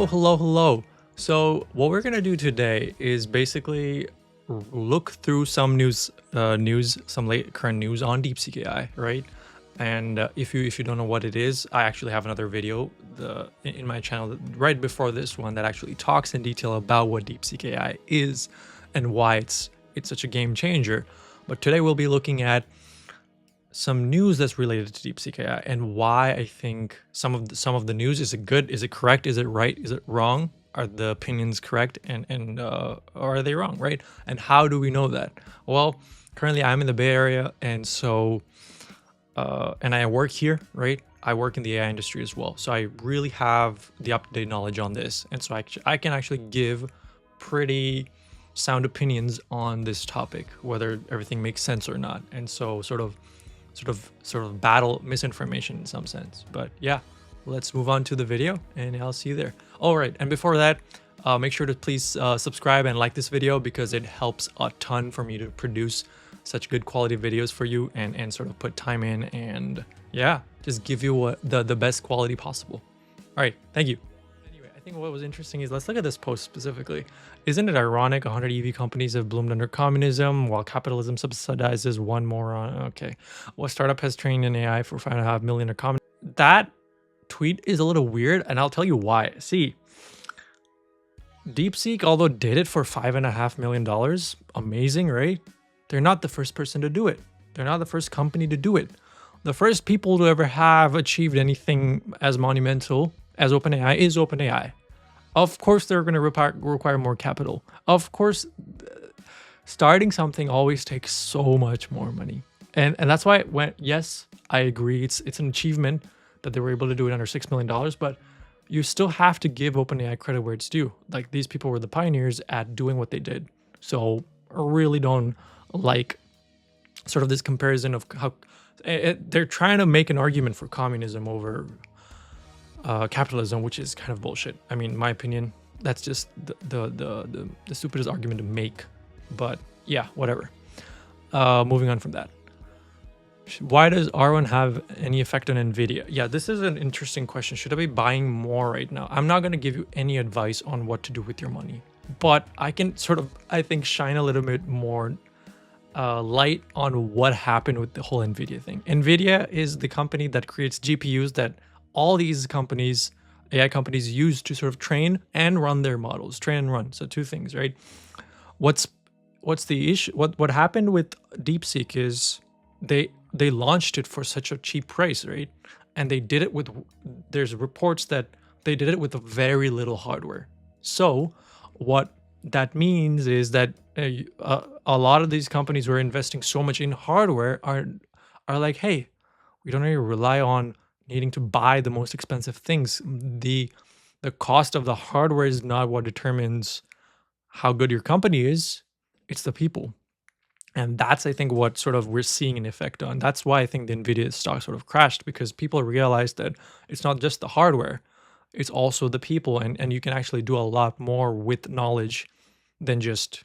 Hello. So what we're gonna do today is basically look through some some late current news on DeepSeek AI, right? And if you don't know what it is, I actually have another video in my channel right before this one that actually talks in detail about what DeepSeek AI is and why it's such a game changer. But today we'll be looking at some news that's related to DeepSeek AI and why I think some of the news, is it good, is it correct, is it right, is it wrong, are the opinions correct, and or are they wrong, right? And how do we know that? Well, currently I'm in the Bay Area, and so and I work here, right? I work in the AI industry as well, so I really have the up-to-date knowledge on this, and so I can actually give pretty sound opinions on this topic, whether everything makes sense or not. And so sort of battle misinformation in some sense. But yeah, let's move on to the video and I'll see you there. All right, and before that, make sure to please subscribe and like this video, because it helps a ton for me to produce such good quality videos for you and sort of put time in and yeah, just give you the best quality possible. All right, thank you. Anyway, I think what was interesting is, let's look at this post specifically. Isn't it ironic 100 EV companies have bloomed under communism while capitalism subsidizes one moron? Okay. What startup has trained in AI for 5.5 million or common? That tweet is a little weird, and I'll tell you why. See, DeepSeek, although did it for $5.5 million, amazing, right? They're not the first person to do it. They're not the first company to do it. The first people to ever have achieved anything as monumental as OpenAI is OpenAI. Of course, they're going to require more capital. Of course, starting something always takes so much more money. And that's why yes, I agree. It's an achievement that they were able to do it under $6 million, but you still have to give OpenAI credit where it's due. Like, these people were the pioneers at doing what they did. So I really don't like sort of this comparison of how they're trying to make an argument for communism over capitalism, which is kind of bullshit. I mean, in my opinion, that's just the stupidest argument to make. But yeah, whatever. Moving on from that. Why does R1 have any effect on NVIDIA? Yeah, this is an interesting question. Should I be buying more right now? I'm not going to give you any advice on what to do with your money, but I can sort of, I think, shine a little bit more light on what happened with the whole NVIDIA thing. NVIDIA is the company that creates GPUs that all these companies, AI companies, use to sort of train and run their models. Train and run. So two things, right? What's the issue? What happened with DeepSeek is they launched it for such a cheap price, right? And they did it with, there's reports that they did it with very little hardware. So what that means is that a lot of these companies who are investing so much in hardware are like, hey, we don't really rely on needing to buy the most expensive things. The cost of the hardware is not what determines how good your company is. It's the people. And that's, I think, what sort of we're seeing an effect on. That's why I think the NVIDIA stock sort of crashed, because people realized that it's not just the hardware, it's also the people. And you can actually do a lot more with knowledge than just,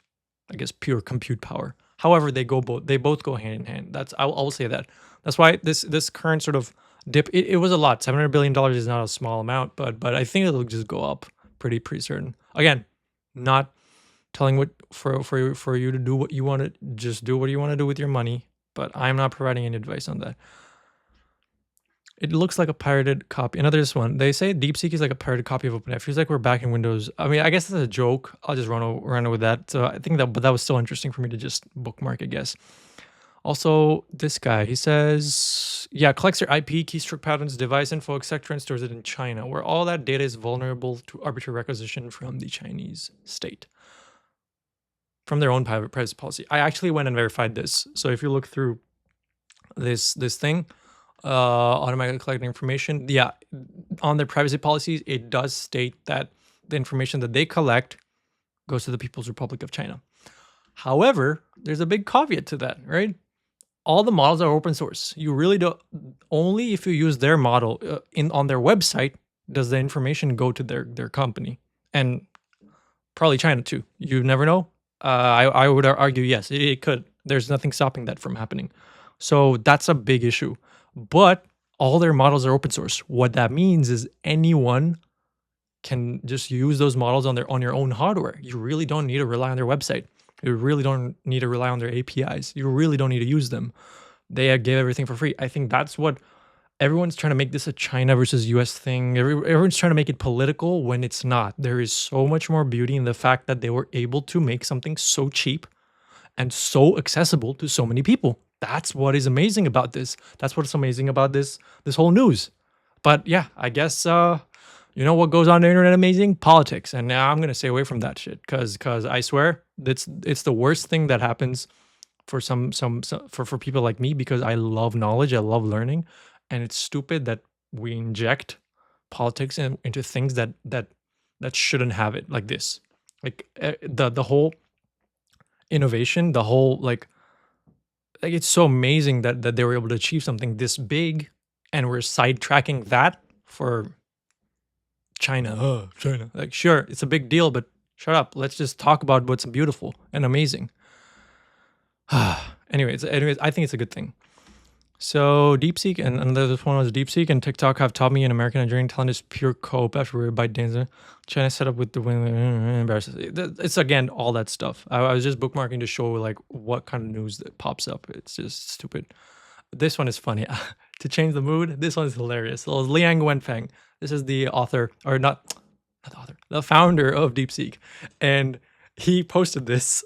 I guess, pure compute power. However, they both go hand in hand. I'll say that. That's why this current sort of dip, it was a lot. $700 billion is not a small amount, but I think it'll just go up pretty certain. Again, not telling what for you to do what you want to, just do what you want to do with your money, but I'm not providing any advice on that. It looks like a pirated copy. Another this one. They say DeepSeek is like a pirated copy of OpenAI. Feels like we're back in Windows. I mean, I guess that's a joke. I'll just run with that. So I think that was still interesting for me to just bookmark, I guess. Also, this guy, he says, yeah, collects your IP, keystroke patterns, device info, etc., and stores it in China, where all that data is vulnerable to arbitrary requisition from the Chinese state, from their own privacy policy. I actually went and verified this. So if you look through this thing, automatically collecting information, yeah, on their privacy policies, it does state that the information that they collect goes to the People's Republic of China. However, there's a big caveat to that, right? All the models are open source. You really don't, only if you use their model on their website does the information go to their company, and probably China too. You never know. I would argue yes, it could. There's nothing stopping that from happening. So that's a big issue. But all their models are open source. What that means is anyone can just use those models on your own hardware. You really don't need to rely on their website. You really don't need to rely on their APIs. You really don't need to use them. They gave everything for free. I think that's what everyone's trying to make this a China versus US thing. Everyone's trying to make it political when it's not. There is so much more beauty in the fact that they were able to make something so cheap and so accessible to so many people. That's what is amazing about this. That's what's amazing about this whole news. But yeah, I guess you know what goes on the internet amazing? Politics. And now I'm gonna stay away from that shit because I swear it's the worst thing that happens for for people like me, because I love knowledge, I love learning, and it's stupid that we inject politics into things that shouldn't have it, like this. Like the whole innovation, the whole like it's so amazing that they were able to achieve something this big, and we're sidetracking that for China. Oh, China. Like, sure, it's a big deal, but shut up. Let's just talk about what's beautiful and amazing. anyways, I think it's a good thing. So DeepSeek and another one was DeepSeek and TikTok have taught me an American Nigerian talent is pure cope after we were by dancing. China set up with the it's again all that stuff. I was just bookmarking to show like what kind of news that pops up. It's just stupid. This one is funny. To change the mood, this one is hilarious. So Liang Wenfeng. This is the author, or not the author, the founder of DeepSeek, and he posted this.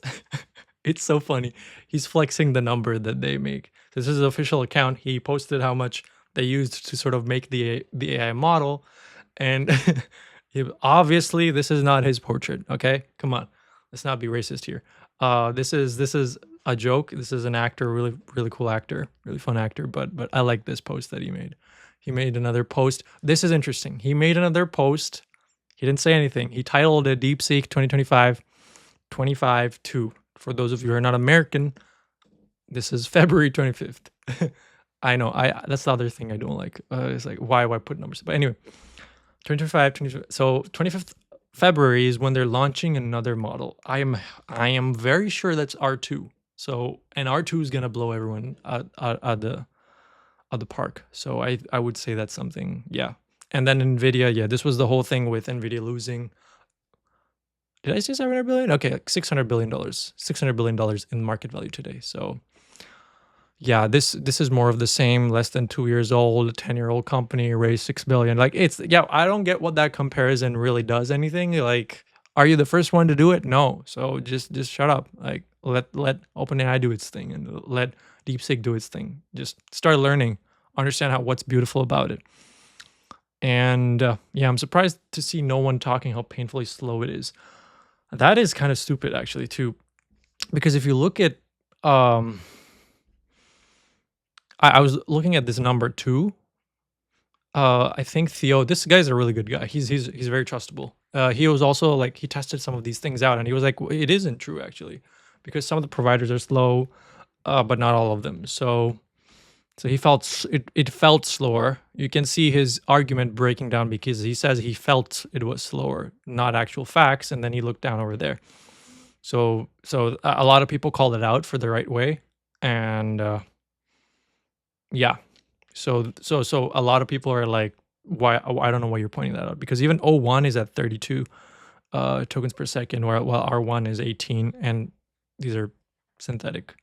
It's so funny. He's flexing the number that they make. This is his official account. He posted how much they used to sort of make the AI model, and obviously this is not his portrait. Okay, come on, let's not be racist here. This is a joke. This is an actor, really cool actor, really fun actor. But I like this post that he made. He made another post. This is interesting. He made another post. He didn't say anything. He titled it DeepSeek 2025 25/2. For those of you who are not American, this is February 25th. I know. That's the other thing I don't like. It's like why put numbers? But anyway, 2025. So 25th February is when they're launching another model. I am very sure that's R2. So, and R2 is gonna blow everyone at the park. So I would say that's something. Yeah. And then Nvidia. Yeah, this was the whole thing with Nvidia losing. Did I say 700 billion? Okay, like $600 billion. $600 billion in market value today. So yeah, this is more of the same. Less than 2 years old, 10-year-old company raised 6 billion. Like it's, yeah, I don't get what that comparison really does anything. Like, are you the first one to do it? No. So just shut up. Like let OpenAI do its thing and let DeepSeek do its thing. Just start learning, understand what's beautiful about it. And yeah, I'm surprised to see no one talking how painfully slow it is. That is kind of stupid actually too, because if you look at I was looking at this number too. I think Theo, this guy's a really good guy. He's very trustable. He was also like, he tested some of these things out and he was like, well, it isn't true actually, because some of the providers are slow, but not all of them. So he felt it felt slower. You can see his argument breaking down because he says he felt it was slower, not actual facts. And then he looked down over there. So a lot of people called it out for the right way, and yeah. So a lot of people are like, why? I don't know why you're pointing that out, because even O1 is at 32 tokens per second, while R1 is 18, and these are synthetic.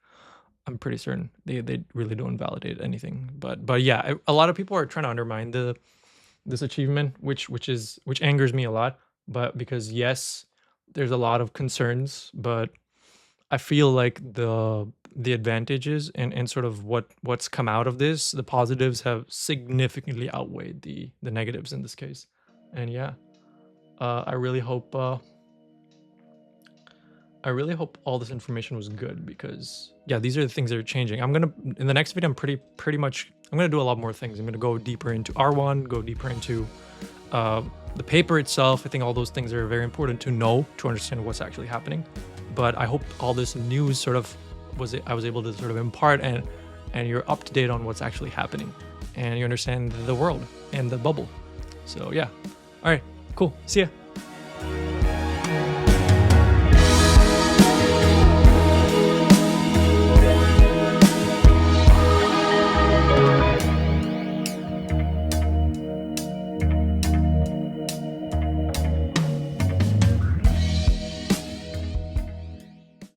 I'm pretty certain they really don't validate anything. But yeah, a lot of people are trying to undermine this achievement, which angers me a lot. But because yes, there's a lot of concerns, but I feel like the advantages and sort of what's come out of this, the positives have significantly outweighed the negatives in this case. And yeah, I really hope all this information was good, because yeah, these are the things that are changing. I'm gonna, in the next video, I'm pretty much I'm gonna do a lot more things. I'm gonna go deeper into R1, go deeper into the paper itself. I think all those things are very important to know to understand what's actually happening. But I hope all this news sort of I was able to sort of impart, and you're up to date on what's actually happening, and you understand the world and the bubble. So yeah, all right, cool. See ya.